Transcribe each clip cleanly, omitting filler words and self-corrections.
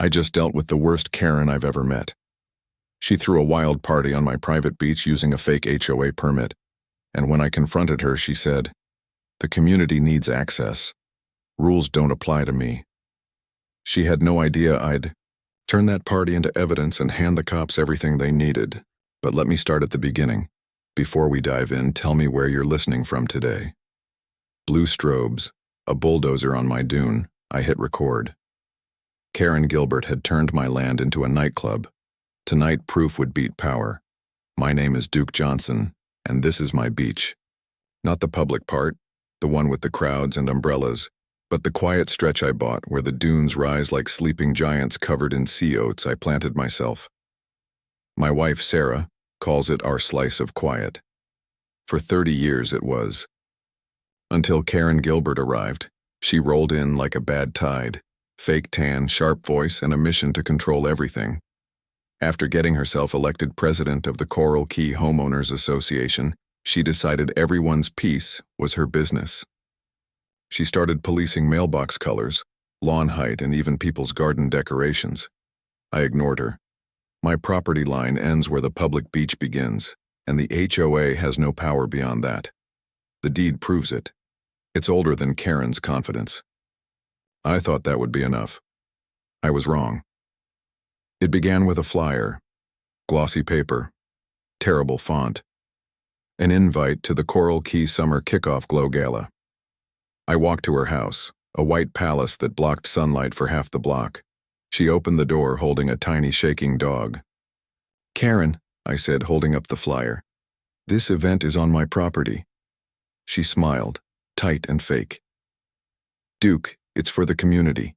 I just dealt with the worst Karen I've ever met. She threw a wild party on my private beach using a fake HOA permit, and when I confronted her, she said, "The community needs access. Rules don't apply to me." She had no idea I'd turn that party into evidence and hand the cops everything they needed. But let me start at the beginning. Before we dive in, tell me where you're listening from today. Blue strobes, a bulldozer on my dune. I hit record. Karen Gilbert had turned my land into a nightclub. Tonight, proof would beat power. My name is Duke Johnson, and this is my beach. Not the public part, the one with the crowds and umbrellas, but the quiet stretch I bought where the dunes rise like sleeping giants covered in sea oats I planted myself. My wife, Sarah, calls it our slice of quiet. For 30 years it was. Until Karen Gilbert arrived, she rolled in like a bad tide, fake tan, sharp voice, and a mission to control everything. After getting herself elected president of the Coral Key Homeowners Association, she decided everyone's peace was her business. She started policing mailbox colors, lawn height, and even people's garden decorations. I ignored her. My property line ends where the public beach begins, and the HOA has no power beyond that. The deed proves it. It's older than Karen's confidence. I thought that would be enough. I was wrong. It began with a flyer, glossy paper, terrible font, an invite to the Coral Key Summer Kickoff Glow Gala. I walked to her house, a white palace that blocked sunlight for half the block. She opened the door holding a tiny shaking dog. "Karen," I said, holding up the flyer, "this event is on my property." She smiled, tight and fake. "Duke, it's for the community.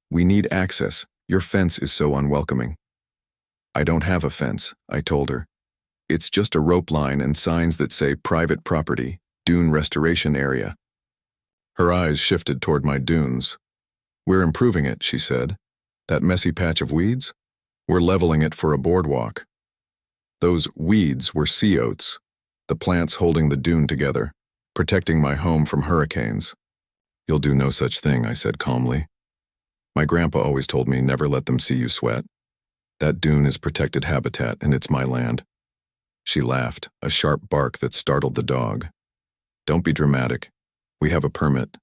We need access. Your fence is so unwelcoming." "I don't have a fence," I told her. "It's just a rope line and signs that say private property, dune restoration area." Her eyes shifted toward my dunes. "We're improving it," she said. "That messy patch of weeds? We're leveling it for a boardwalk." Those weeds were sea oats, the plants holding the dune together, protecting my home from hurricanes. "You'll do no such thing," I said calmly. "My grandpa always told me never let them see you sweat. That dune is protected habitat and it's my land." She laughed, a sharp bark that startled the dog. "Don't be dramatic. We have a permit.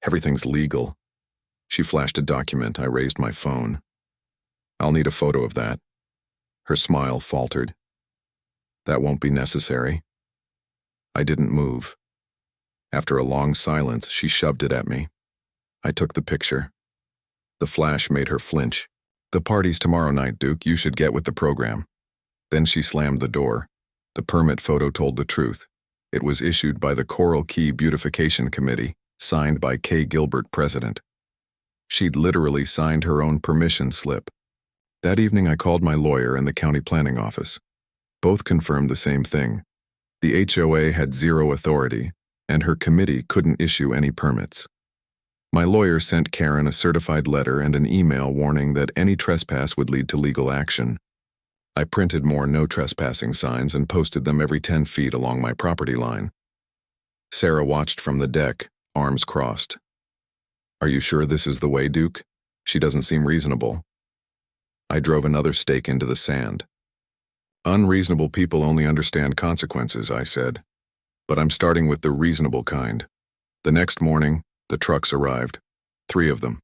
Everything's legal." She flashed a document. I raised my phone. "I'll need a photo of that." Her smile faltered. "That won't be necessary." I didn't move. After a long silence, she shoved it at me. I took the picture. The flash made her flinch. "The party's tomorrow night, Duke. You should get with the program." Then she slammed the door. The permit photo told the truth. It was issued by the Coral Key Beautification Committee, signed by K. Gilbert, president. She'd literally signed her own permission slip. That evening I called my lawyer and the county planning office. Both confirmed the same thing. The HOA had zero authority, and her committee couldn't issue any permits. My lawyer sent Karen a certified letter and an email warning that any trespass would lead to legal action. I printed more no trespassing signs and posted them every 10 feet along my property line. Sarah watched from the deck, arms crossed. "Are you sure this is the way, Duke? She doesn't seem reasonable." I drove another stake into the sand. "Unreasonable people only understand consequences," I said. "But I'm starting with the reasonable kind." The next morning, the trucks arrived. 3 of them.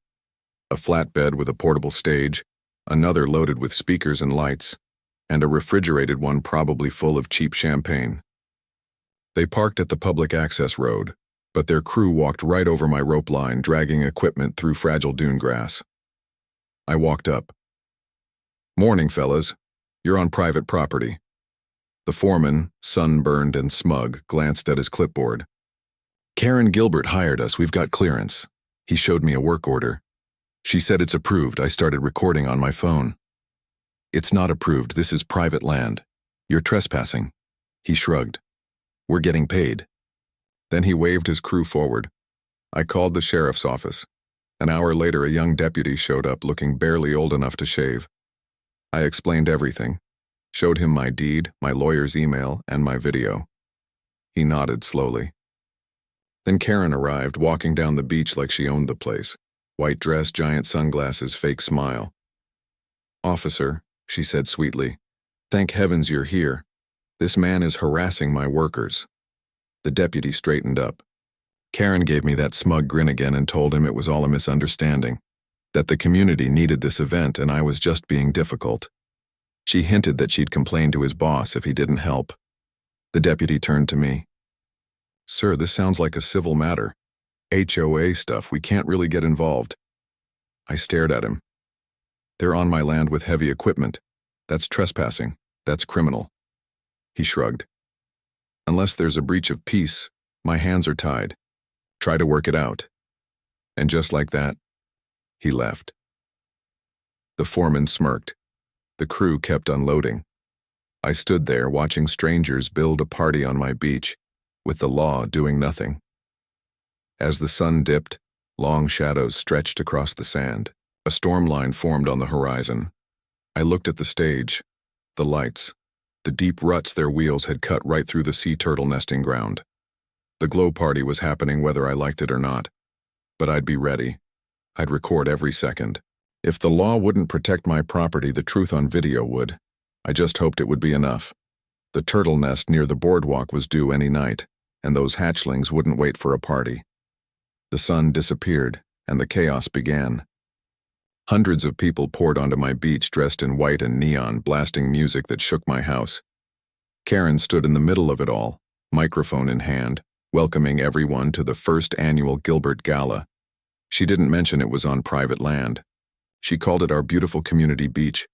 A flatbed with a portable stage, another loaded with speakers and lights, and a refrigerated one probably full of cheap champagne. They parked at the public access road, but their crew walked right over my rope line, dragging equipment through fragile dune grass. I walked up. "Morning, fellas. You're on private property." The foreman, sunburned and smug, glanced at his clipboard. "Karen Gilbert hired us. We've got clearance." He showed me a work order. "She said it's approved." I started recording on my phone. "It's not approved. This is private land. You're trespassing." He shrugged. "We're getting paid." Then he waved his crew forward. I called the sheriff's office. An hour later, a young deputy showed up looking barely old enough to shave. I explained everything, showed him my deed, my lawyer's email, and my video. He nodded slowly. Then Karen arrived, walking down the beach like she owned the place. White dress, giant sunglasses, fake smile. "Officer," she said sweetly, "thank heavens you're here. This man is harassing my workers." The deputy straightened up. Karen gave me that smug grin again and told him it was all a misunderstanding, that the community needed this event and I was just being difficult. She hinted that she'd complain to his boss if he didn't help. The deputy turned to me. "Sir, this sounds like a civil matter. HOA stuff, we can't really get involved." I stared at him. "They're on my land with heavy equipment. That's trespassing. That's criminal." He shrugged. "Unless there's a breach of peace, my hands are tied. Try to work it out." And just like that, he left. The foreman smirked. The crew kept unloading. I stood there watching strangers build a party on my beach, with the law doing nothing. As the sun dipped, long shadows stretched across the sand. A storm line formed on the horizon. I looked at the stage, the lights, the deep ruts their wheels had cut right through the sea turtle nesting ground. The glow party was happening whether I liked it or not. But I'd be ready. I'd record every second. If the law wouldn't protect my property, the truth on video would. I just hoped it would be enough. The turtle nest near the boardwalk was due any night, and those hatchlings wouldn't wait for a party. The sun disappeared, and the chaos began. Hundreds of people poured onto my beach dressed in white and neon, blasting music that shook my house. Karen stood in the middle of it all, microphone in hand, welcoming everyone to the first annual Gilbert Gala. She didn't mention it was on private land. She called it our beautiful community beach.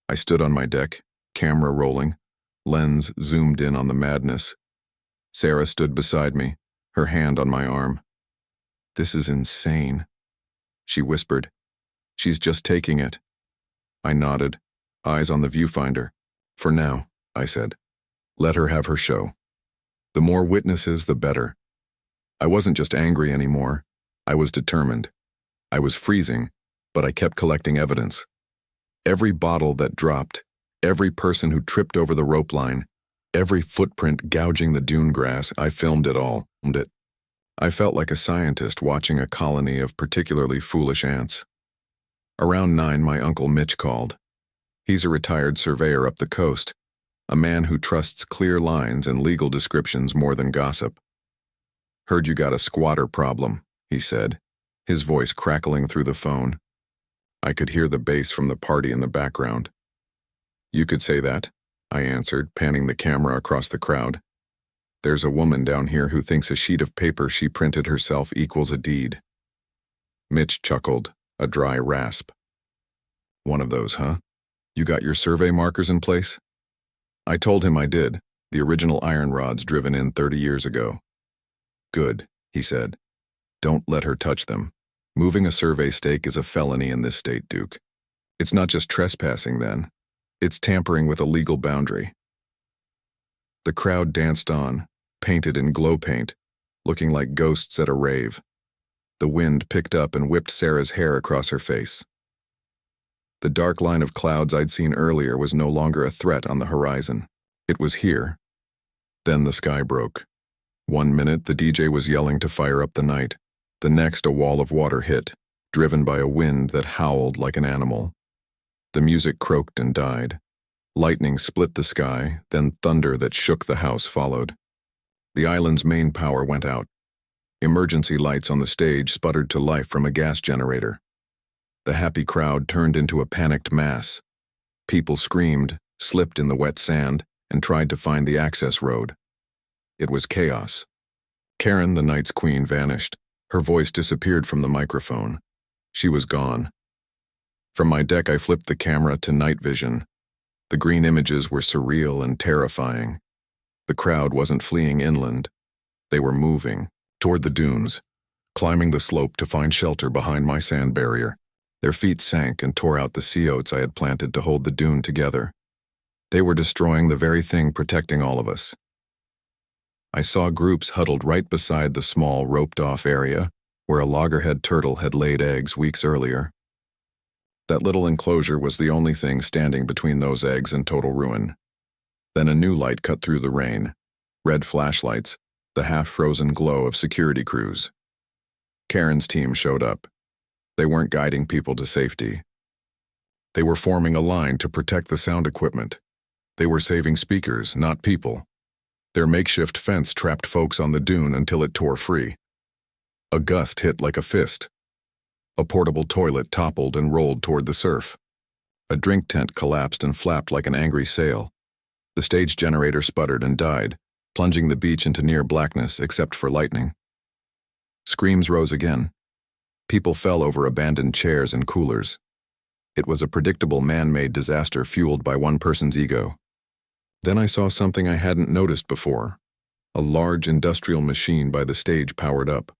I stood on my deck, camera rolling, lens zoomed in on the madness. Sarah stood beside me, her hand on my arm. "This is insane," she whispered. "She's just taking it." I nodded, eyes on the viewfinder. "For now," I said. "Let her have her show. The more witnesses, the better." I wasn't just angry anymore. I was determined. I was freezing, but I kept collecting evidence. Every bottle that dropped, every person who tripped over the rope line, every footprint gouging the dune grass, I filmed it all. I felt like a scientist watching a colony of particularly foolish ants. Around 9, my Uncle Mitch called. He's a retired surveyor up the coast, a man who trusts clear lines and legal descriptions more than gossip. "Heard you got a squatter problem," he said, his voice crackling through the phone. I could hear the bass from the party in the background. "You could say that," I answered, panning the camera across the crowd. "There's a woman down here who thinks a sheet of paper she printed herself equals a deed." Mitch chuckled, a dry rasp. "One of those, huh? You got your survey markers in place?" I told him I did, the original iron rods driven in 30 years ago. "Good," he said. "Don't let her touch them. Moving a survey stake is a felony in this state, Duke. It's not just trespassing then. It's tampering with a legal boundary." The crowd danced on, painted in glow paint, looking like ghosts at a rave. The wind picked up and whipped Sarah's hair across her face. The dark line of clouds I'd seen earlier was no longer a threat on the horizon. It was here. Then the sky broke. 1 minute, the DJ was yelling to fire up the night. The next, a wall of water hit, driven by a wind that howled like an animal. The music croaked and died. Lightning split the sky, then thunder that shook the house followed. The island's main power went out. Emergency lights on the stage sputtered to life from a gas generator. The happy crowd turned into a panicked mass. People screamed, slipped in the wet sand, and tried to find the access road. It was chaos. Karen, the night's queen, vanished. Her voice disappeared from the microphone. She was gone. From my deck, I flipped the camera to night vision. The green images were surreal and terrifying. The crowd wasn't fleeing inland. They were moving toward the dunes, climbing the slope to find shelter behind my sand barrier. Their feet sank and tore out the sea oats I had planted to hold the dune together. They were destroying the very thing protecting all of us. I saw groups huddled right beside the small, roped-off area where a loggerhead turtle had laid eggs weeks earlier. That little enclosure was the only thing standing between those eggs and total ruin. Then a new light cut through the rain. Red flashlights, the half-frozen glow of security crews. Karen's team showed up. They weren't guiding people to safety. They were forming a line to protect the sound equipment. They were saving speakers, not people. Their makeshift fence trapped folks on the dune until it tore free. A gust hit like a fist. A portable toilet toppled and rolled toward the surf. A drink tent collapsed and flapped like an angry sail. The stage generator sputtered and died, plunging the beach into near blackness except for lightning. Screams rose again. People fell over abandoned chairs and coolers. It was a predictable man-made disaster fueled by one person's ego. Then I saw something I hadn't noticed before. A large industrial machine by the stage powered up.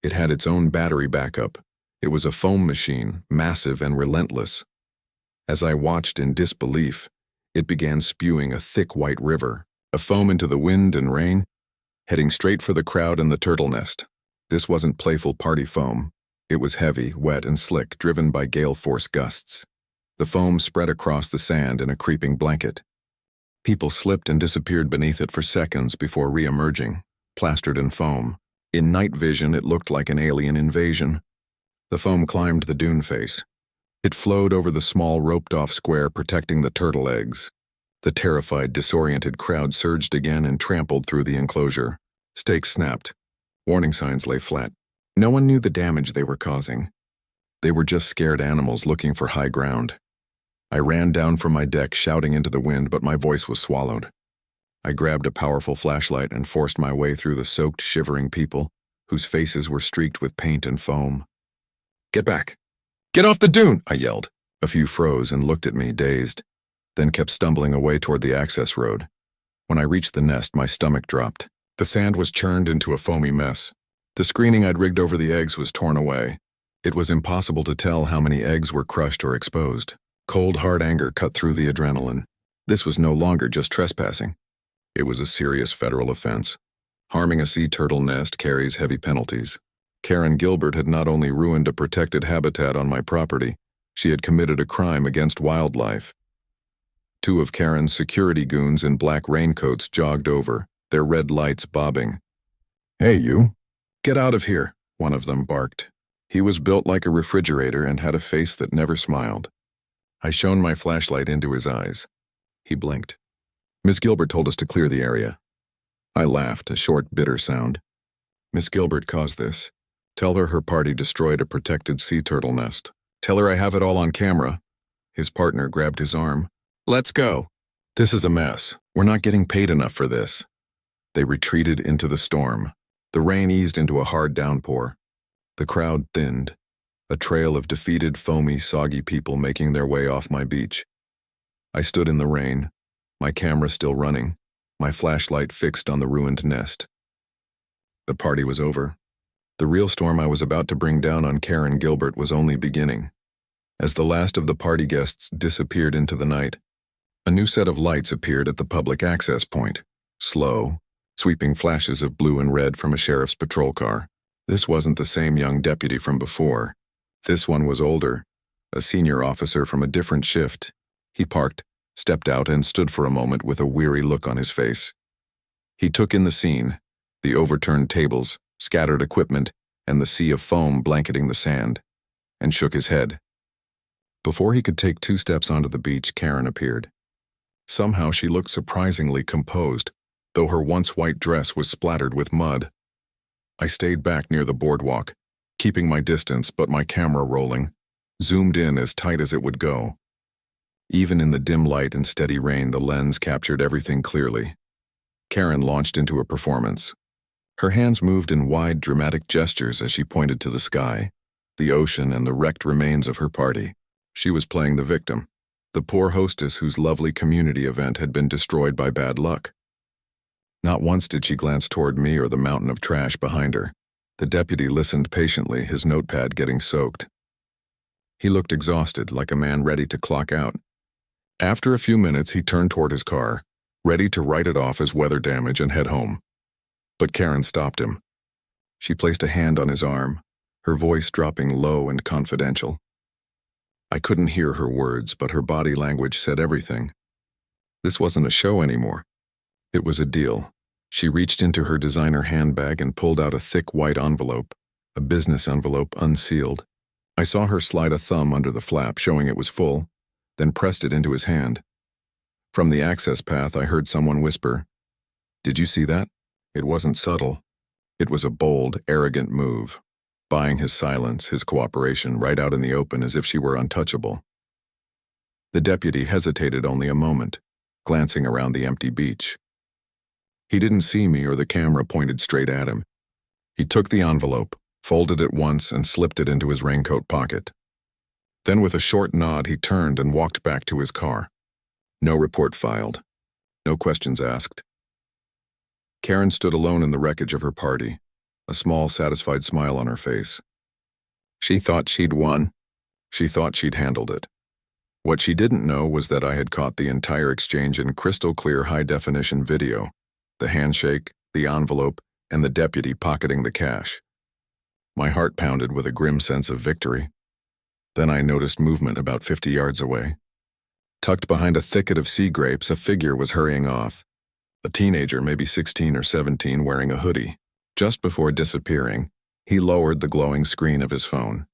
It had its own battery backup. It was a foam machine, massive and relentless. As I watched in disbelief, it began spewing a thick white river, a foam into the wind and rain, heading straight for the crowd and the turtle nest. This wasn't playful party foam. It was heavy, wet, and slick, driven by gale force gusts. The foam spread across the sand in a creeping blanket. People slipped and disappeared beneath it for seconds before re-emerging, plastered in foam. In night vision, it looked like an alien invasion. The foam climbed the dune face. It flowed over the small roped-off square protecting the turtle eggs. The terrified, disoriented crowd surged again and trampled through the enclosure. Stakes snapped. Warning signs lay flat. No one knew the damage they were causing. They were just scared animals looking for high ground. I ran down from my deck, shouting into the wind, but my voice was swallowed. I grabbed a powerful flashlight and forced my way through the soaked, shivering people, whose faces were streaked with paint and foam. "Get back! Get off the dune!" I yelled. A few froze and looked at me, dazed, then kept stumbling away toward the access road. When I reached the nest, my stomach dropped. The sand was churned into a foamy mess. The screening I'd rigged over the eggs was torn away. It was impossible to tell how many eggs were crushed or exposed. Cold, hard anger cut through the adrenaline. This was no longer just trespassing. It was a serious federal offense. Harming a sea turtle nest carries heavy penalties. Karen Gilbert had not only ruined a protected habitat on my property, she had committed a crime against wildlife. Two of Karen's security goons in black raincoats jogged over, their red lights bobbing. "Hey, you. Get out of here," one of them barked. He was built like a refrigerator and had a face that never smiled. I shone my flashlight into his eyes. He blinked. "Miss Gilbert told us to clear the area." I laughed, a short, bitter sound. "Miss Gilbert caused this. Tell her her party destroyed a protected sea turtle nest. Tell her I have it all on camera." His partner grabbed his arm. "Let's go. This is a mess. We're not getting paid enough for this." They retreated into the storm. The rain eased into a hard downpour. The crowd thinned, a trail of defeated, foamy, soggy people making their way off my beach. I stood in the rain, my camera still running, my flashlight fixed on the ruined nest. The party was over. The real storm I was about to bring down on Karen Gilbert was only beginning. As the last of the party guests disappeared into the night, a new set of lights appeared at the public access point, slow, sweeping flashes of blue and red from a sheriff's patrol car. This wasn't the same young deputy from before. This one was older, a senior officer from a different shift. He parked, stepped out, and stood for a moment with a weary look on his face. He took in the scene, the overturned tables, scattered equipment, and the sea of foam blanketing the sand, and shook his head. Before he could take 2 steps onto the beach, Karen appeared. Somehow she looked surprisingly composed, though her once white dress was splattered with mud. I stayed back near the boardwalk, keeping my distance but my camera rolling, zoomed in as tight as it would go. Even in the dim light and steady rain, the lens captured everything clearly. Karen launched into a performance. Her hands moved in wide, dramatic gestures as she pointed to the sky, the ocean, and the wrecked remains of her party. She was playing the victim, the poor hostess whose lovely community event had been destroyed by bad luck. Not once did she glance toward me or the mountain of trash behind her. The deputy listened patiently, his notepad getting soaked. He looked exhausted, like a man ready to clock out. After a few minutes, he turned toward his car, ready to write it off as weather damage and head home. But Karen stopped him. She placed a hand on his arm, her voice dropping low and confidential. I couldn't hear her words, but her body language said everything. This wasn't a show anymore. It was a deal. She reached into her designer handbag and pulled out a thick white envelope, a business envelope unsealed. I saw her slide a thumb under the flap, showing it was full. then pressed it into his hand. From the access path, I heard someone whisper, "Did you see that?" It wasn't subtle. It was a bold, arrogant move, buying his silence, his cooperation, right out in the open as if she were untouchable. The deputy hesitated only a moment, glancing around the empty beach. He didn't see me or the camera pointed straight at him. He took the envelope, folded it once, and slipped it into his raincoat pocket. Then with a short nod, he turned and walked back to his car. No report filed. No questions asked. Karen stood alone in the wreckage of her party, a small, satisfied smile on her face. She thought she'd won. She thought she'd handled it. What she didn't know was that I had caught the entire exchange in crystal-clear high-definition video, the handshake, the envelope, and the deputy pocketing the cash. My heart pounded with a grim sense of victory. Then I noticed movement about 50 yards away. Tucked behind a thicket of sea grapes, a figure was hurrying off. A teenager, maybe 16 or 17, wearing a hoodie. Just before disappearing, he lowered the glowing screen of his phone.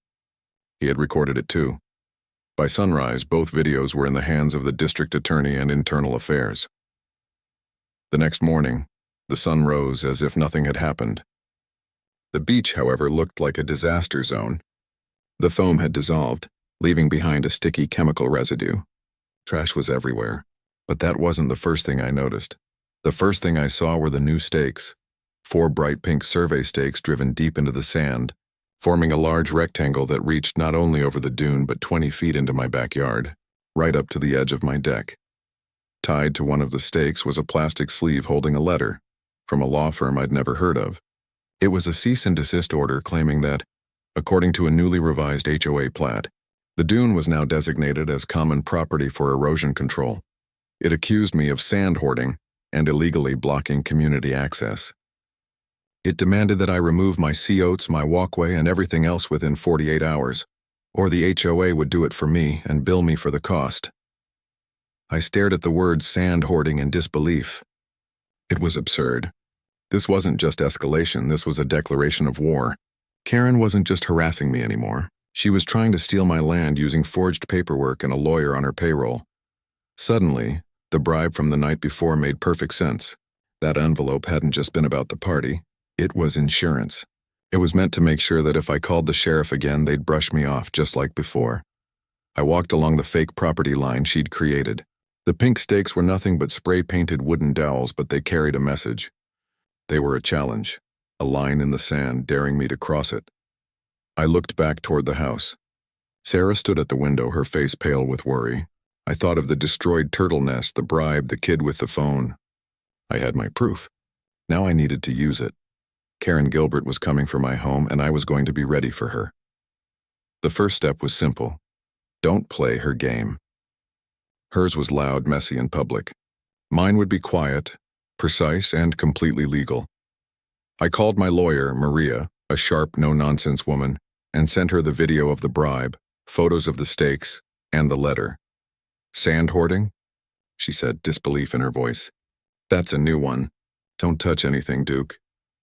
He had recorded it too. By sunrise, both videos were in the hands of the district attorney and internal affairs. The next morning, the sun rose as if nothing had happened. The beach, however, looked like a disaster zone. The foam had dissolved, leaving behind a sticky chemical residue. Trash was everywhere, but that wasn't the first thing I noticed. The first thing I saw were the new stakes, 4 bright pink survey stakes driven deep into the sand, forming a large rectangle that reached not only over the dune but 20 feet into my backyard, right up to the edge of my deck. Tied to one of the stakes was a plastic sleeve holding a letter, from a law firm I'd never heard of. It was a cease and desist order claiming that, according to a newly revised HOA plat, the dune was now designated as common property for erosion control. It accused me of sand hoarding and illegally blocking community access. It demanded that I remove my sea oats, my walkway, and everything else within 48 hours, or the HOA would do it for me and bill me for the cost. I stared at the words sand hoarding in disbelief. It was absurd. This wasn't just escalation, this was a declaration of war. Karen wasn't just harassing me anymore. She was trying to steal my land using forged paperwork and a lawyer on her payroll. Suddenly, the bribe from the night before made perfect sense. That envelope hadn't just been about the party. It was insurance. It was meant to make sure that if I called the sheriff again, they'd brush me off just like before. I walked along the fake property line she'd created. The pink stakes were nothing but spray-painted wooden dowels, but they carried a message. They were a challenge, a line in the sand daring me to cross it. I looked back toward the house. Sarah stood at the window, her face pale with worry. I thought of the destroyed turtle nest, the bribe, the kid with the phone. I had my proof. Now I needed to use it. Karen Gilbert was coming for my home, and I was going to be ready for her. The first step was simple. Don't play her game. Hers was loud, messy, and public. Mine would be quiet, precise, and completely legal. I called my lawyer, Maria, a sharp, no-nonsense woman, and sent her the video of the bribe, photos of the stakes, and the letter. Sand hoarding? She said, disbelief in her voice. That's a new one. Don't touch anything, Duke.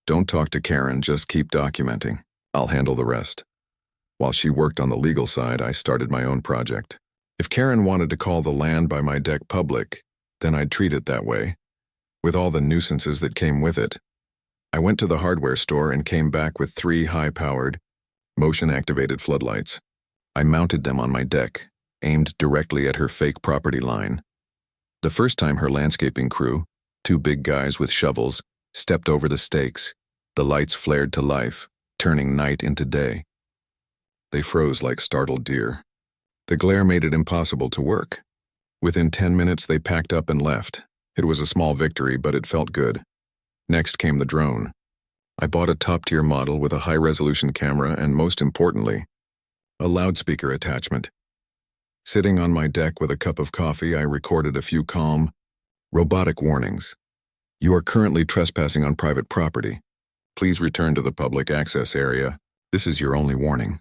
Don't talk to Karen, just keep documenting. I'll handle the rest. While she worked on the legal side, I started my own project. If Karen wanted to call the land by my deck public, then I'd treat it that way, with all the nuisances that came with it. I went to the hardware store and came back with 3 high-powered, motion-activated floodlights. I mounted them on my deck, aimed directly at her fake property line. The first time her landscaping crew, 2 big guys with shovels, stepped over the stakes, the lights flared to life, turning night into day. They froze like startled deer. The glare made it impossible to work. Within 10 minutes, they packed up and left. It was a small victory, but it felt good. Next came the drone. I bought a top-tier model with a high-resolution camera and, most importantly, a loudspeaker attachment. Sitting on my deck with a cup of coffee, I recorded a few calm, robotic warnings. You are currently trespassing on private property. Please return to the public access area. This is your only warning.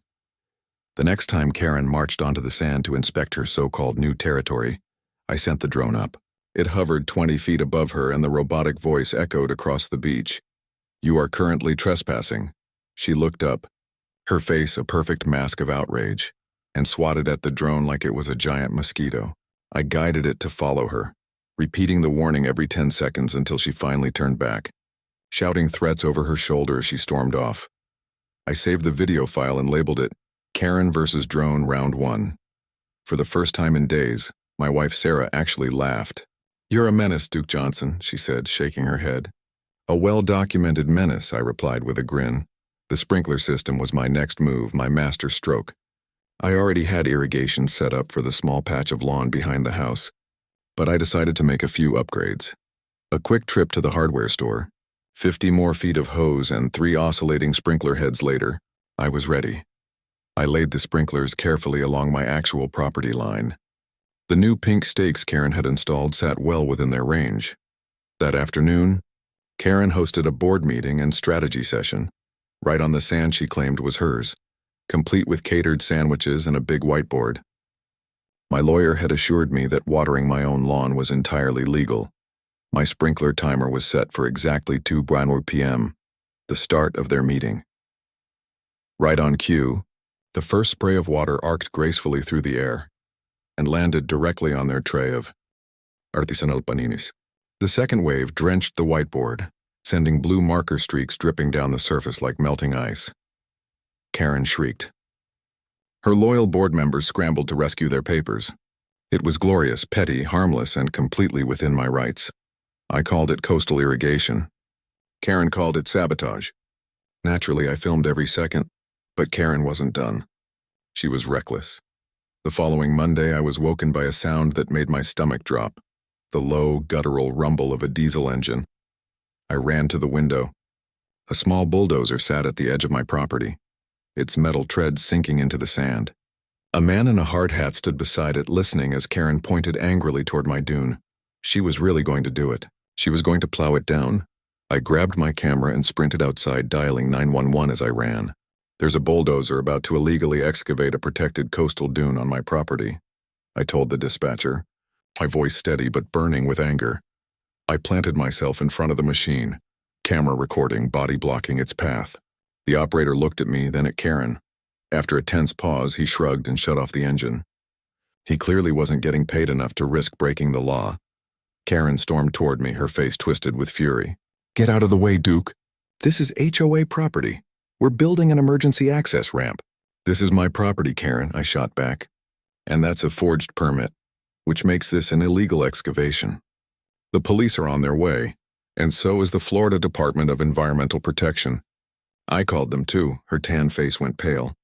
The next time Karen marched onto the sand to inspect her so-called new territory, I sent the drone up. It hovered 20 feet above her and the robotic voice echoed across the beach. You are currently trespassing. She looked up, her face a perfect mask of outrage. and swatted at the drone like it was a giant mosquito. I guided it to follow her, repeating the warning every 10 seconds until she finally turned back, shouting threats over her shoulder as she stormed off. I saved the video file and labeled it Karen vs. Drone Round 1. For the first time in days, my wife Sarah actually laughed. "You're a menace, Duke Johnson," she said, shaking her head. "A well-documented menace," I replied with a grin. The sprinkler system was my next move, my master stroke. I already had irrigation set up for the small patch of lawn behind the house, but I decided to make a few upgrades. A quick trip to the hardware store, 50 more feet of hose and 3 oscillating sprinkler heads later, I was ready. I laid the sprinklers carefully along my actual property line. The new pink stakes Karen had installed sat well within their range. That afternoon, Karen hosted a board meeting and strategy session, right on the sand she claimed was hers, complete with catered sandwiches and a big whiteboard. My lawyer had assured me that watering my own lawn was entirely legal. My sprinkler timer was set for exactly 2 p.m., the start of their meeting. Right on cue, the first spray of water arced gracefully through the air and landed directly on their tray of artisanal paninis. The second wave drenched the whiteboard, sending blue marker streaks dripping down the surface like melting ice. Karen shrieked. Her loyal board members scrambled to rescue their papers. It was glorious, petty, harmless, and completely within my rights. I called it coastal irrigation. Karen called it sabotage. Naturally, I filmed every second, but Karen wasn't done. She was reckless. The following Monday, I was woken by a sound that made my stomach drop, the low, guttural rumble of a diesel engine. I ran to the window. A small bulldozer sat at the edge of my property, its metal treads sinking into the sand. A man in a hard hat stood beside it, listening as Karen pointed angrily toward my dune. She was really going to do it. She was going to plow it down. I grabbed my camera and sprinted outside, dialing 911 as I ran. "There's a bulldozer about to illegally excavate a protected coastal dune on my property," I told the dispatcher, my voice steady but burning with anger. I planted myself in front of the machine, camera recording, body blocking its path. The operator looked at me, then at Karen. After a tense pause, he shrugged and shut off the engine. He clearly wasn't getting paid enough to risk breaking the law. Karen stormed toward me, her face twisted with fury. "Get out of the way, Duke. This is HOA property. We're building an emergency access ramp." "This is my property, Karen," I shot back. "And that's a forged permit, which makes this an illegal excavation. The police are on their way, and so is the Florida Department of Environmental Protection." I called them too. Her tan face went pale.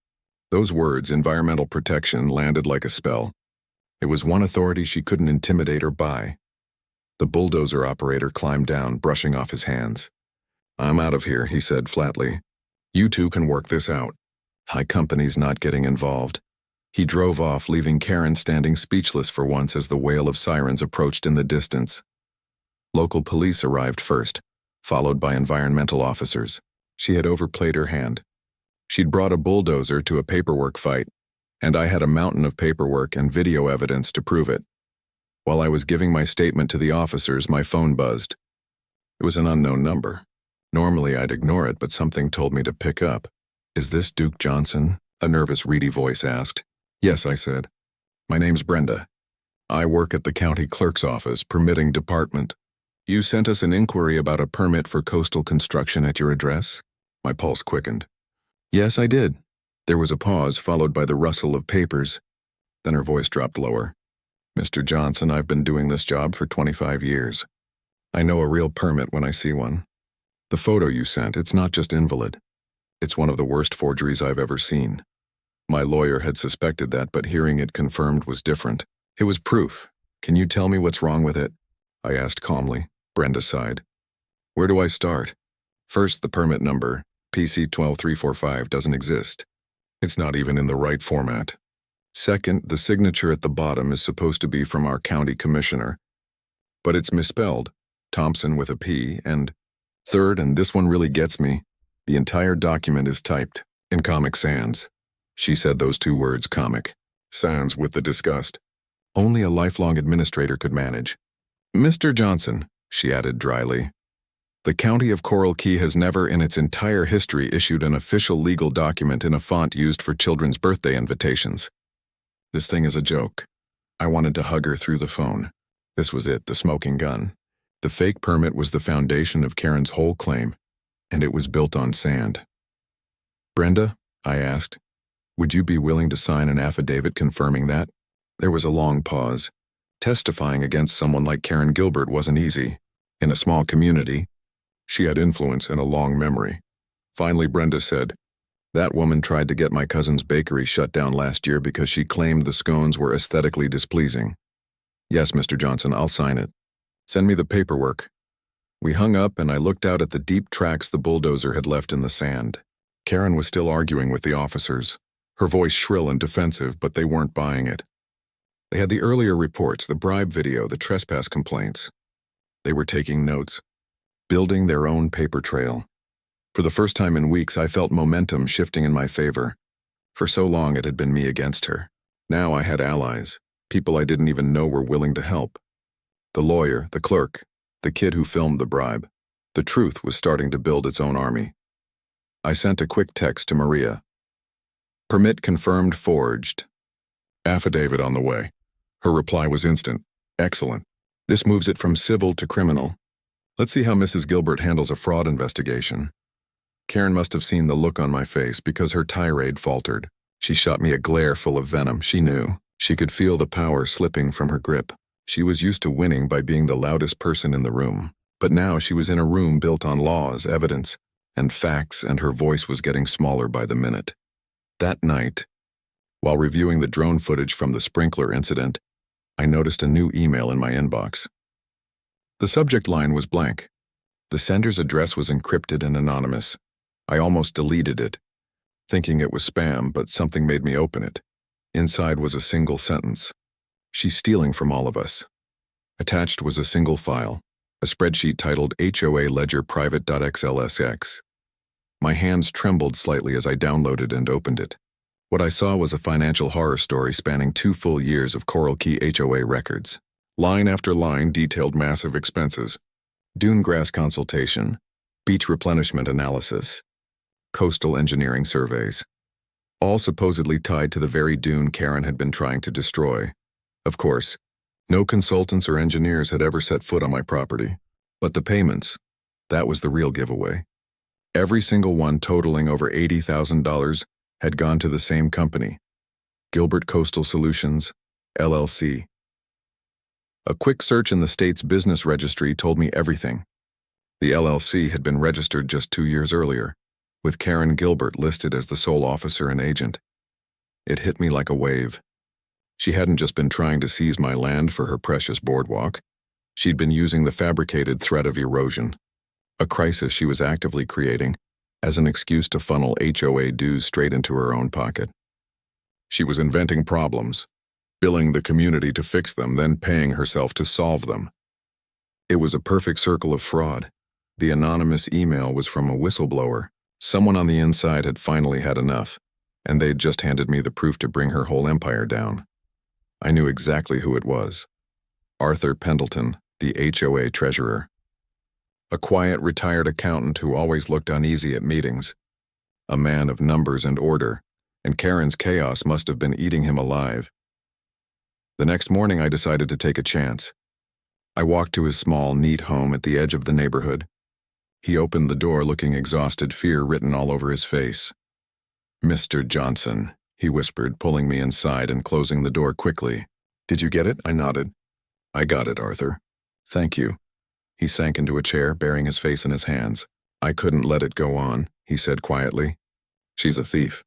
Those words, environmental protection, landed like a spell. It was one authority she couldn't intimidate or buy. The bulldozer operator climbed down, brushing off his hands. "I'm out of here," he said flatly. "You two can work this out. High company's not getting involved." He drove off, leaving Karen standing speechless for once as the wail of sirens approached in the distance. Local police arrived first, followed by environmental officers. She had overplayed her hand. She'd brought a bulldozer to a paperwork fight, and I had a mountain of paperwork and video evidence to prove it. While I was giving my statement to the officers, my phone buzzed. It was an unknown number. Normally I'd ignore it, but something told me to pick up. "Is this Duke Johnson?" a nervous, reedy voice asked. "Yes," I said. "My name's Brenda. I work at the county clerk's office, permitting department. You sent us an inquiry about a permit for coastal construction at your address?" My pulse quickened. "Yes, I did." There was a pause, followed by the rustle of papers. Then her voice dropped lower. "Mr. Johnson, I've been doing this job for 25 years. I know a real permit when I see one. The photo you sent, it's not just invalid. It's one of the worst forgeries I've ever seen." My lawyer had suspected that, but hearing it confirmed was different. "It was proof. Can you tell me what's wrong with it?" I asked calmly. Brenda sighed. "Where do I start? First, the permit number, PC 12345, doesn't exist. It's not even in the right format. Second, the signature at the bottom is supposed to be from our county commissioner, but it's misspelled, Thompson with a P, and third, and this one really gets me, the entire document is typed in Comic Sans." She said those 2 words, Comic Sans, with the disgust. Only a lifelong administrator could manage. "Mr. Johnson," she added dryly, "the county of Coral Key has never in its entire history issued an official legal document in a font used for children's birthday invitations. This thing is a joke. I wanted to hug her through the phone. This was it, the smoking gun. The fake permit was the foundation of Karen's whole claim, and it was built on sand. Brenda, I asked, would you be willing to sign an affidavit confirming that? There was a long pause. Testifying against someone like Karen Gilbert wasn't easy. In a small community, she had influence and a long memory. Finally, Brenda said, that woman tried to get my cousin's bakery shut down last year because she claimed the scones were aesthetically displeasing. Yes, Mr. Johnson, I'll sign it. Send me the paperwork. We hung up and I looked out at the deep tracks the bulldozer had left in the sand. Karen was still arguing with the officers, her voice shrill and defensive, but they weren't buying it. They had the earlier reports, the bribe video, the trespass complaints. They were taking notes, building their own paper trail. For the first time in weeks, I felt momentum shifting in my favor. For so long, it had been me against her. Now I had allies, people I didn't even know were willing to help. The lawyer, the clerk, the kid who filmed the bribe. The truth was starting to build its own army. I sent a quick text to Maria. Permit confirmed forged. Affidavit on the way. Her reply was instant. Excellent. This moves it from civil to criminal. Let's see how Mrs. Gilbert handles a fraud investigation. Karen must have seen the look on my face because her tirade faltered. She shot me a glare full of venom. She knew. She could feel the power slipping from her grip. She was used to winning by being the loudest person in the room. But now she was in a room built on laws, evidence, and facts, and her voice was getting smaller by the minute. That night, while reviewing the drone footage from the sprinkler incident, I noticed a new email in my inbox. The subject line was blank. The sender's address was encrypted and anonymous. I almost deleted it, thinking it was spam, but something made me open it. Inside was a single sentence. She's stealing from all of us. Attached was a single file, a spreadsheet titled HOA Ledger Private.xlsx. My hands trembled slightly as I downloaded and opened it. What I saw was a financial horror story spanning 2 full years of Coral Key HOA records. Line after line detailed massive expenses. Dune grass consultation, beach replenishment analysis, coastal engineering surveys, all supposedly tied to the very dune Karen had been trying to destroy. Of course, no consultants or engineers had ever set foot on my property. But the payments, that was the real giveaway. Every single one totaling over $80,000 had gone to the same company, Gilbert Coastal Solutions, LLC. A quick search in the state's business registry told me everything. The LLC had been registered just 2 years earlier, with Karen Gilbert listed as the sole officer and agent. It hit me like a wave. She hadn't just been trying to seize my land for her precious boardwalk. She'd been using the fabricated threat of erosion, a crisis she was actively creating, as an excuse to funnel HOA dues straight into her own pocket. She was inventing problems, billing the community to fix them, then paying herself to solve them. It was a perfect circle of fraud. The anonymous email was from a whistleblower. Someone on the inside had finally had enough, and they'd just handed me the proof to bring her whole empire down. I knew exactly who it was. Arthur Pendleton, the HOA treasurer. A quiet, retired accountant who always looked uneasy at meetings. A man of numbers and order, and Karen's chaos must have been eating him alive. The next morning I decided to take a chance. I walked to his small, neat home at the edge of the neighborhood. He opened the door looking exhausted, fear written all over his face. "Mr. Johnson," he whispered, pulling me inside and closing the door quickly. "Did you get it?" I nodded. "I got it, Arthur. Thank you." He sank into a chair, burying his face in his hands. "I couldn't let it go on," he said quietly. "She's a thief.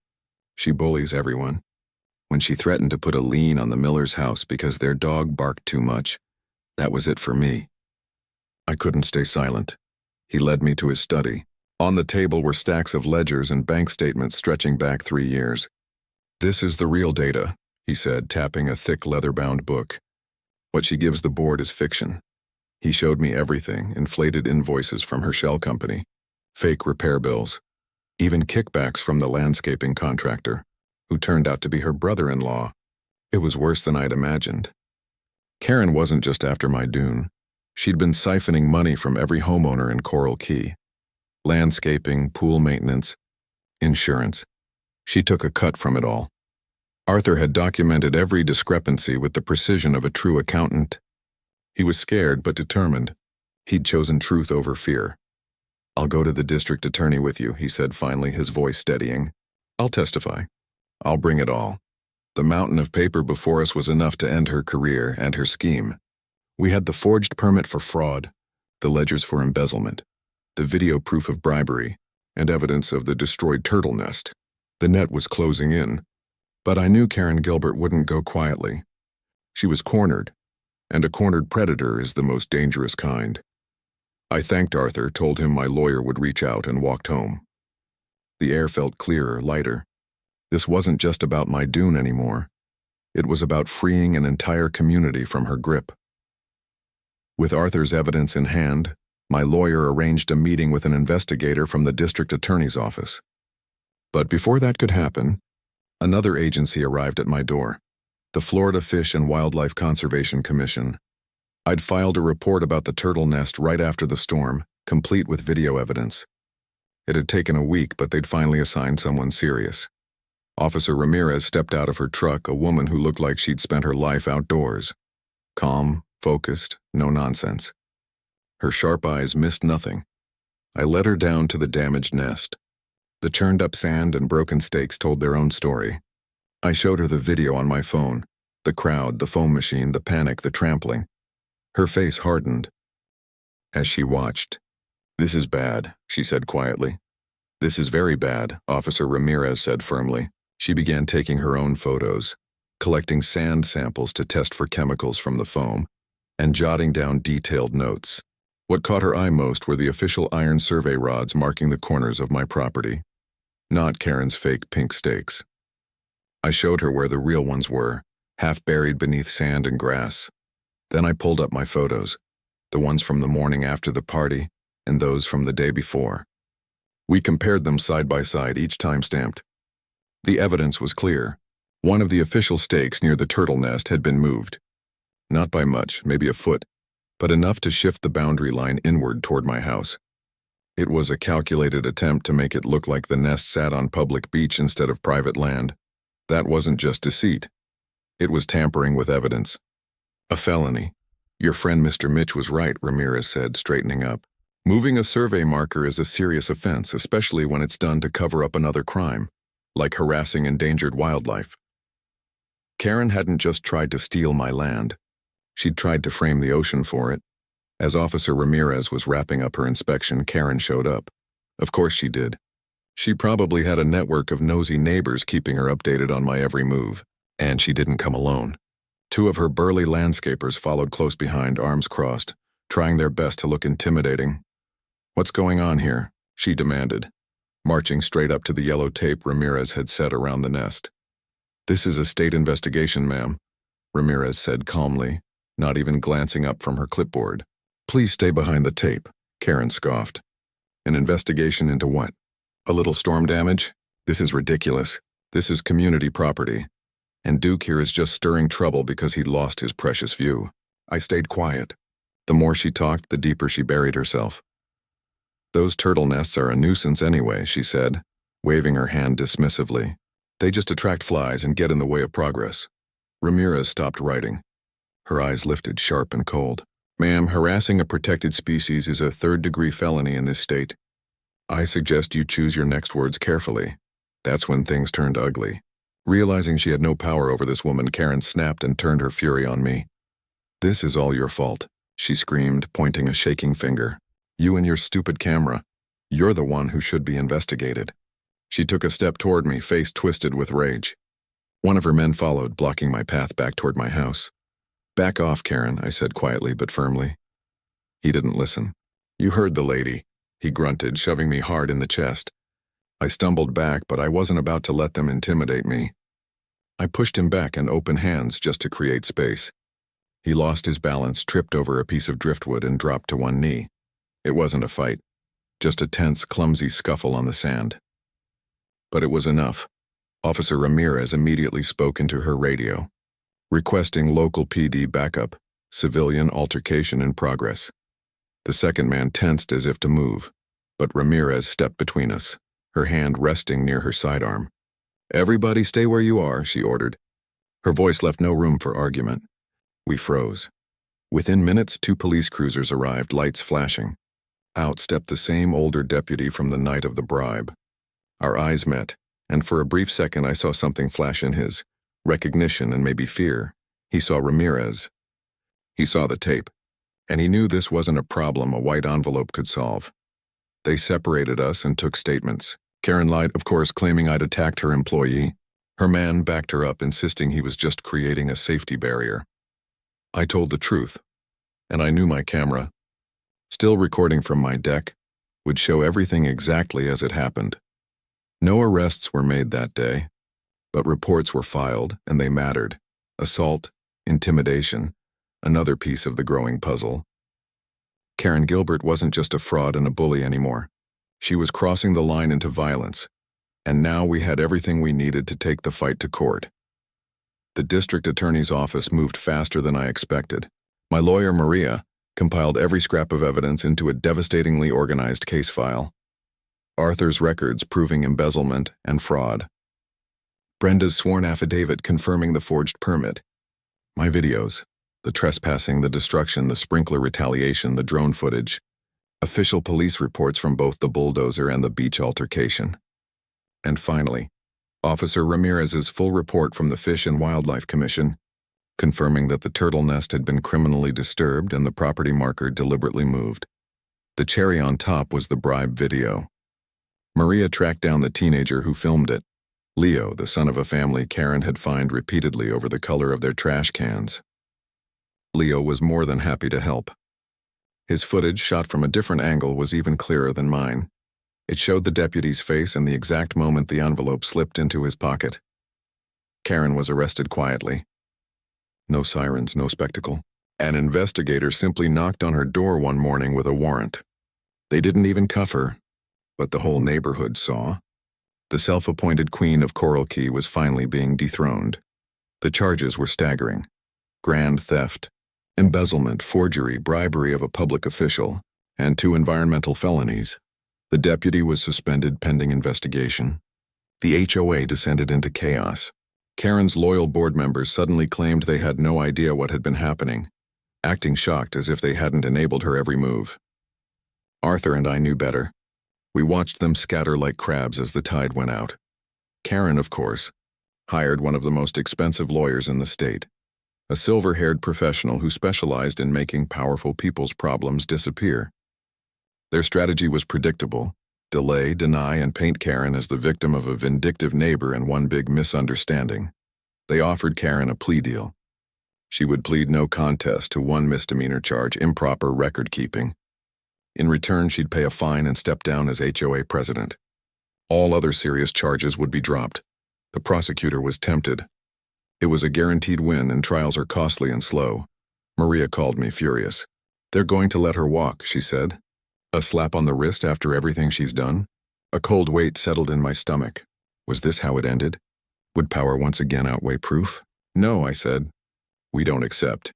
She bullies everyone. When she threatened to put a lien on the Miller's house because their dog barked too much, that was it for me." I couldn't stay silent. He led me to his study. On the table were stacks of ledgers and bank statements stretching back 3 years. "This is the real data," he said, tapping a thick leather-bound book. "What she gives the board is fiction." He showed me everything, inflated invoices from her shell company, fake repair bills, even kickbacks from the landscaping contractor, who turned out to be her brother-in-law. It was worse than I'd imagined. Karen wasn't just after my dune. She'd been siphoning money from every homeowner in Coral Key. Landscaping, pool maintenance, insurance. She took a cut from it all. Arthur had documented every discrepancy with the precision of a true accountant. He was scared but determined. He'd chosen truth over fear. "I'll go to the district attorney with you," he said finally, his voice steadying. "I'll testify. I'll bring it all." The mountain of paper before us was enough to end her career and her scheme. We had the forged permit for fraud, the ledgers for embezzlement, the video proof of bribery, and evidence of the destroyed turtle nest. The net was closing in, but I knew Karen Gilbert wouldn't go quietly. She was cornered, and a cornered predator is the most dangerous kind. I thanked Arthur, told him my lawyer would reach out, and walked home. The air felt clearer, lighter. This wasn't just about my dune anymore. It was about freeing an entire community from her grip. With Arthur's evidence in hand, my lawyer arranged a meeting with an investigator from the district attorney's office. But before that could happen, another agency arrived at my door, the Florida Fish and Wildlife Conservation Commission. I'd filed a report about the turtle nest right after the storm, complete with video evidence. It had taken a week, but they'd finally assigned someone serious. Officer Ramirez stepped out of her truck, a woman who looked like she'd spent her life outdoors. Calm, focused, no nonsense. Her sharp eyes missed nothing. I led her down to the damaged nest. The churned up sand and broken stakes told their own story. I showed her the video on my phone, the crowd, the foam machine, the panic, the trampling. Her face hardened as she watched. "This is bad," she said quietly. "This is very bad," Officer Ramirez said firmly. She began taking her own photos, collecting sand samples to test for chemicals from the foam, and jotting down detailed notes. What caught her eye most were the official iron survey rods marking the corners of my property, not Karen's fake pink stakes. I showed her where the real ones were, half buried beneath sand and grass. Then I pulled up my photos, the ones from the morning after the party and those from the day before. We compared them side by side, each time stamped. The evidence was clear. One of the official stakes near the turtle nest had been moved. Not by much, maybe a foot, but enough to shift the boundary line inward toward my house. It was a calculated attempt to make it look like the nest sat on public beach instead of private land. That wasn't just deceit. It was tampering with evidence. A felony. "Your friend Mr. Mitch was right," Ramirez said, straightening up. "Moving a survey marker is a serious offense, especially when it's done to cover up another crime, like harassing endangered wildlife." Karen hadn't just tried to steal my land. She'd tried to frame the ocean for it. As Officer Ramirez was wrapping up her inspection, Karen showed up. Of course she did. She probably had a network of nosy neighbors keeping her updated on my every move. And she didn't come alone. Two of her burly landscapers followed close behind, arms crossed, trying their best to look intimidating. "What's going on here?" she demanded, marching straight up to the yellow tape Ramirez had set around the nest. "This is a state investigation, ma'am," Ramirez said calmly, not even glancing up from her clipboard. "Please stay behind the tape," Karen scoffed. "An investigation into what? A little storm damage? This is ridiculous. This is community property. And Duke here is just stirring trouble because he'd lost his precious view." I stayed quiet. The more she talked, the deeper she buried herself. "Those turtle nests are a nuisance anyway," she said, waving her hand dismissively. "They just attract flies and get in the way of progress." Ramirez stopped writing. Her eyes lifted, sharp and cold. "Ma'am, harassing a protected species is a third-degree felony in this state. I suggest you choose your next words carefully." That's when things turned ugly. Realizing she had no power over this woman, Karen snapped and turned her fury on me. "This is all your fault," she screamed, pointing a shaking finger. "You and your stupid camera. You're the one who should be investigated." She took a step toward me, face twisted with rage. One of her men followed, blocking my path back toward my house. "Back off, Karen," I said quietly but firmly. He didn't listen. "You heard the lady," he grunted, shoving me hard in the chest. I stumbled back, but I wasn't about to let them intimidate me. I pushed him back in open hands just to create space. He lost his balance, tripped over a piece of driftwood, and dropped to one knee. It wasn't a fight, just a tense, clumsy scuffle on the sand. But it was enough. Officer Ramirez immediately spoke into her radio, requesting local PD backup, civilian altercation in progress. The second man tensed as if to move, but Ramirez stepped between us, her hand resting near her sidearm. "Everybody stay where you are," she ordered. Her voice left no room for argument. We froze. Within minutes, 2 police cruisers arrived, lights flashing. Out stepped the same older deputy from the night of the bribe. Our eyes met, and for a brief second I saw something flash in his. Recognition and maybe fear. He saw Ramirez. He saw the tape, and he knew this wasn't a problem a white envelope could solve. They separated us and took statements. Karen lied, of course, claiming I'd attacked her employee. Her man backed her up, insisting he was just creating a safety barrier. I told the truth, and I knew my camera, still recording from my deck, would show everything exactly as it happened. No arrests were made that day, but reports were filed, and they mattered. Assault, intimidation, another piece of the growing puzzle. Karen Gilbert wasn't just a fraud and a bully anymore. She was crossing the line into violence, and now we had everything we needed to take the fight to court. The district attorney's office moved faster than I expected. My lawyer, Maria, compiled every scrap of evidence into a devastatingly organized case file. Arthur's records proving embezzlement and fraud. Brenda's sworn affidavit confirming the forged permit. My videos, the trespassing, the destruction, the sprinkler retaliation, the drone footage. Official police reports from both the bulldozer and the beach altercation. And finally, Officer Ramirez's full report from the Fish and Wildlife Commission, confirming that the turtle nest had been criminally disturbed and the property marker deliberately moved. The cherry on top was the bribe video. Maria tracked down the teenager who filmed it. Leo, the son of a family Karen had fined repeatedly over the color of their trash cans. Leo was more than happy to help. His footage, shot from a different angle, was even clearer than mine. It showed the deputy's face and the exact moment the envelope slipped into his pocket. Karen was arrested quietly. No sirens, no spectacle. An investigator simply knocked on her door one morning with a warrant. They didn't even cuff her, but the whole neighborhood saw. The self-appointed queen of Coral Key was finally being dethroned. The charges were staggering. Grand theft, embezzlement, forgery, bribery of a public official, and 2 environmental felonies. The deputy was suspended pending investigation. The HOA descended into chaos. Karen's loyal board members suddenly claimed they had no idea what had been happening, acting shocked as if they hadn't enabled her every move. Arthur and I knew better. We watched them scatter like crabs as the tide went out. Karen, of course, hired one of the most expensive lawyers in the state, a silver-haired professional who specialized in making powerful people's problems disappear. Their strategy was predictable: delay, deny, and paint Karen as the victim of a vindictive neighbor and one big misunderstanding. They offered Karen a plea deal. She would plead no contest to 1 misdemeanor charge, improper record-keeping. In return, she'd pay a fine and step down as HOA president. All other serious charges would be dropped. The prosecutor was tempted. It was a guaranteed win, and trials are costly and slow. Maria called me furious. "They're going to let her walk," she said. A slap on the wrist after everything she's done? A cold weight settled in my stomach. Was this how it ended? Would power once again outweigh proof? "No," I said. "We don't accept.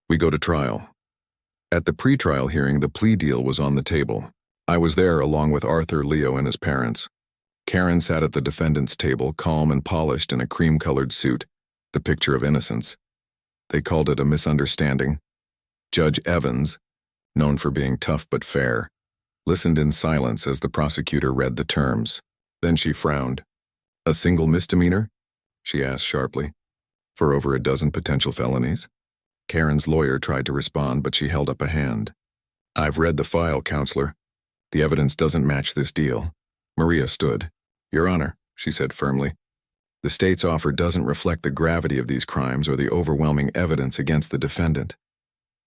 We go to trial." At the pre-trial hearing, the plea deal was on the table. I was there along with Arthur, Leo, and his parents. Karen sat at the defendant's table, calm and polished in a cream-colored suit, the picture of innocence. They called it a misunderstanding. Judge Evans, known for being tough but fair, listened in silence as the prosecutor read the terms. Then she frowned. "A single misdemeanor?" she asked sharply. "For over a dozen potential felonies?" Karen's lawyer tried to respond, but she held up a hand. "I've read the file, counselor. The evidence doesn't match this deal." Maria stood. "Your Honor," she said firmly, "the state's offer doesn't reflect the gravity of these crimes or the overwhelming evidence against the defendant.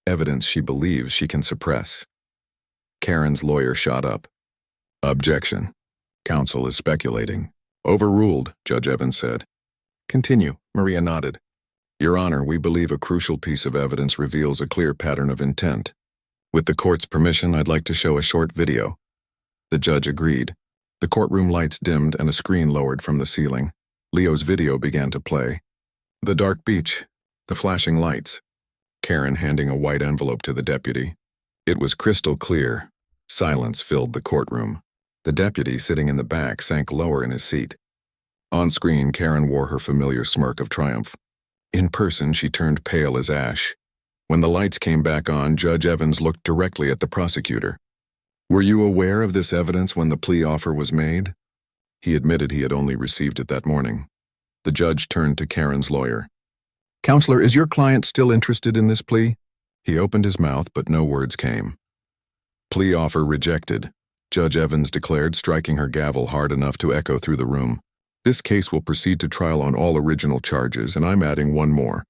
Evidence she believes she can suppress." Karen's lawyer shot up. "Objection. Counsel is speculating." "Overruled," Judge Evans said. "Continue," Maria nodded. "Your Honor, we believe a crucial piece of evidence reveals a clear pattern of intent. With the court's permission, I'd like to show a short video." The judge agreed. The courtroom lights dimmed and a screen lowered from the ceiling. Leo's video began to play. The dark beach, the flashing lights. Karen handing a white envelope to the deputy. It was crystal clear. Silence filled the courtroom. The deputy, sitting in the back, sank lower in his seat. On screen, Karen wore her familiar smirk of triumph. In person, she turned pale as ash. When the lights came back on, Judge Evans looked directly at the prosecutor. "Were you aware of this evidence when the plea offer was made?" He admitted he had only received it that morning. The judge turned to Karen's lawyer. "Counselor, is your client still interested in this plea?" He opened his mouth, but no words came. "Plea offer rejected," Judge Evans declared, striking her gavel hard enough to echo through the room. "This case will proceed to trial on all original charges, and I'm adding one more: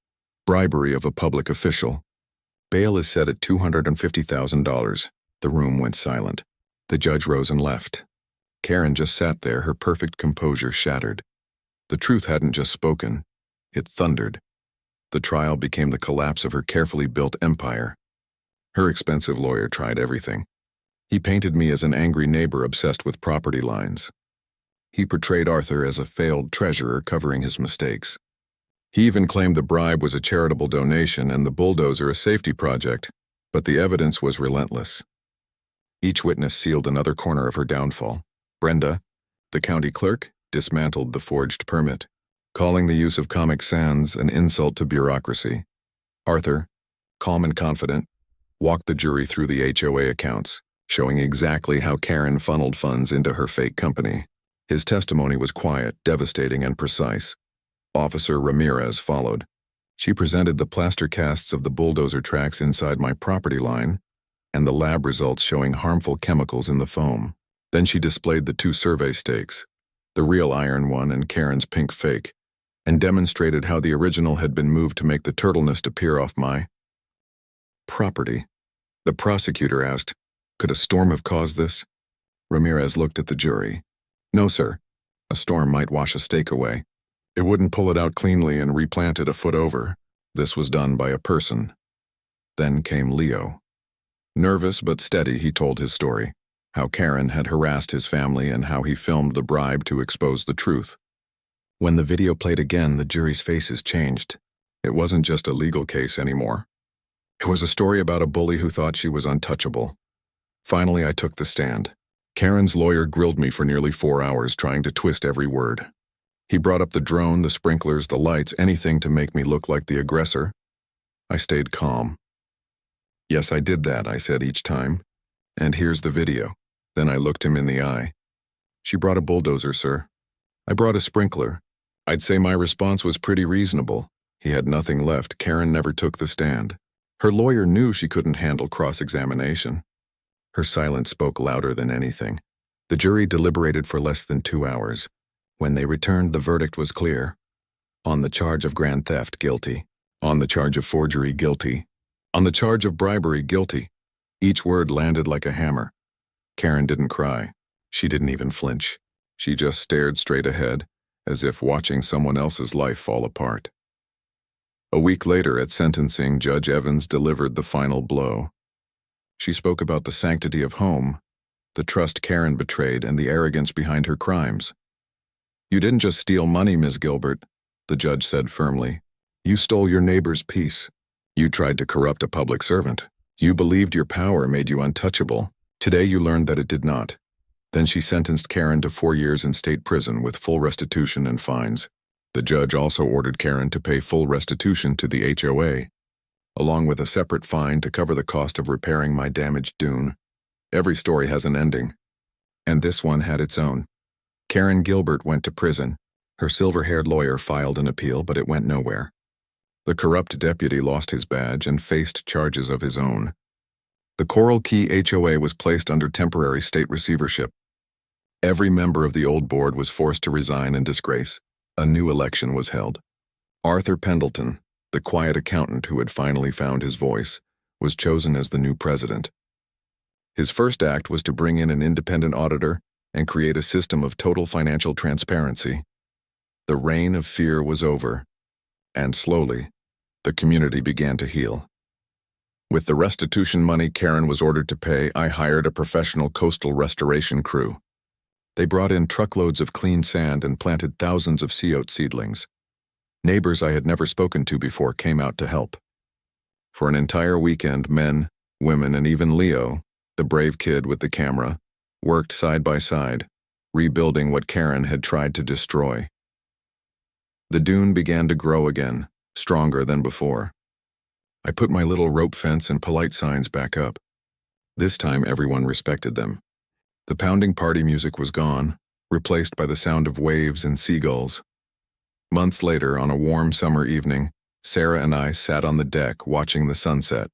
bribery of a public official. Bail is set at $250,000. The room went silent. The judge rose and left. Karen just sat there, her perfect composure shattered. The truth hadn't just spoken, it thundered. The trial became the collapse of her carefully built empire. Her expensive lawyer tried everything. He painted me as an angry neighbor obsessed with property lines. He portrayed Arthur as a failed treasurer covering his mistakes. He even claimed the bribe was a charitable donation and the bulldozer a safety project, but the evidence was relentless. Each witness sealed another corner of her downfall. Brenda, the county clerk, dismantled the forged permit, calling the use of Comic Sans an insult to bureaucracy. Arthur, calm and confident, walked the jury through the HOA accounts, showing exactly how Karen funneled funds into her fake company. His testimony was quiet, devastating, and precise. Officer Ramirez followed. She presented the plaster casts of the bulldozer tracks inside my property line and the lab results showing harmful chemicals in the foam. Then she displayed the two survey stakes, the real iron one and Karen's pink fake, and demonstrated how the original had been moved to make the turtle nest appear off my property. The prosecutor asked, "Could a storm have caused this?" Ramirez looked at the jury. "No, sir. A storm might wash a stake away. It wouldn't pull it out cleanly and replant it a foot over. This was done by a person." Then came Leo. Nervous but steady, he told his story, how Karen had harassed his family and how he filmed the bribe to expose the truth. When the video played again, the jury's faces changed. It wasn't just a legal case anymore. It was a story about a bully who thought she was untouchable. Finally, I took the stand. Karen's lawyer grilled me for nearly 4 hours, trying to twist every word. He brought up the drone, the sprinklers, the lights, anything to make me look like the aggressor. I stayed calm. "Yes, I did that," I said each time. "And here's the video." Then I looked him in the eye. "She brought a bulldozer, sir. I brought a sprinkler. I'd say my response was pretty reasonable." He had nothing left. Karen never took the stand. Her lawyer knew she couldn't handle cross-examination. Her silence spoke louder than anything. The jury deliberated for less than 2 hours. When they returned, the verdict was clear. On the charge of grand theft, guilty. On the charge of forgery, guilty. On the charge of bribery, guilty. Each word landed like a hammer. Karen didn't cry. She didn't even flinch. She just stared straight ahead, as if watching someone else's life fall apart. A week later, at sentencing, Judge Evans delivered the final blow. She spoke about the sanctity of home, the trust Karen betrayed, and the arrogance behind her crimes. "You didn't just steal money, Ms. Gilbert," the judge said firmly. "You stole your neighbor's peace. You tried to corrupt a public servant. You believed your power made you untouchable. Today you learned that it did not." Then she sentenced Karen to 4 years in state prison with full restitution and fines. The judge also ordered Karen to pay full restitution to the HOA, along with a separate fine to cover the cost of repairing my damaged dune. Every story has an ending, and this one had its own. Karen Gilbert went to prison. Her silver-haired lawyer filed an appeal, but it went nowhere. The corrupt deputy lost his badge and faced charges of his own. The Coral Key HOA was placed under temporary state receivership. Every member of the old board was forced to resign in disgrace. A new election was held. Arthur Pendleton, the quiet accountant who had finally found his voice, was chosen as the new president. His first act was to bring in an independent auditor and create a system of total financial transparency. The reign of fear was over, and slowly, the community began to heal. With the restitution money Karen was ordered to pay, I hired a professional coastal restoration crew. They brought in truckloads of clean sand and planted thousands of sea oat seedlings. Neighbors I had never spoken to before came out to help. For an entire weekend, men, women, and even Leo, the brave kid with the camera, worked side by side, rebuilding what Karen had tried to destroy. The dune began to grow again, stronger than before. I put my little rope fence and polite signs back up. This time everyone respected them. The pounding party music was gone, replaced by the sound of waves and seagulls. Months later, on a warm summer evening, Sarah and I sat on the deck watching the sunset.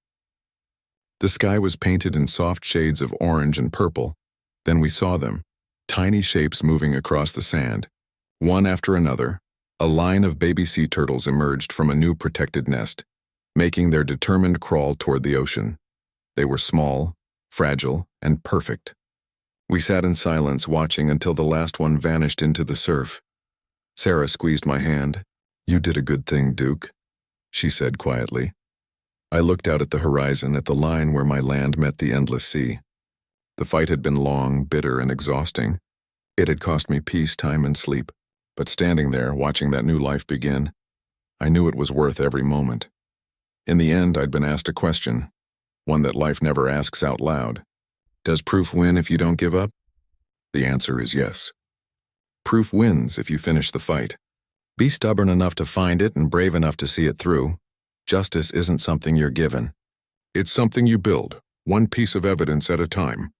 The sky was painted in soft shades of orange and purple. Then we saw them, tiny shapes moving across the sand. One after another, a line of baby sea turtles emerged from a new protected nest, making their determined crawl toward the ocean. They were small, fragile, and perfect. We sat in silence watching until the last one vanished into the surf. Sarah squeezed my hand. "You did a good thing, Duke," she said quietly. I looked out at the horizon, at the line where my land met the endless sea. The fight had been long, bitter, and exhausting. It had cost me peace, time, and sleep. But standing there, watching that new life begin, I knew it was worth every moment. In the end, I'd been asked a question, one that life never asks out loud. Does proof win if you don't give up? The answer is yes. Proof wins if you finish the fight. Be stubborn enough to find it and brave enough to see it through. Justice isn't something you're given. It's something you build, one piece of evidence at a time.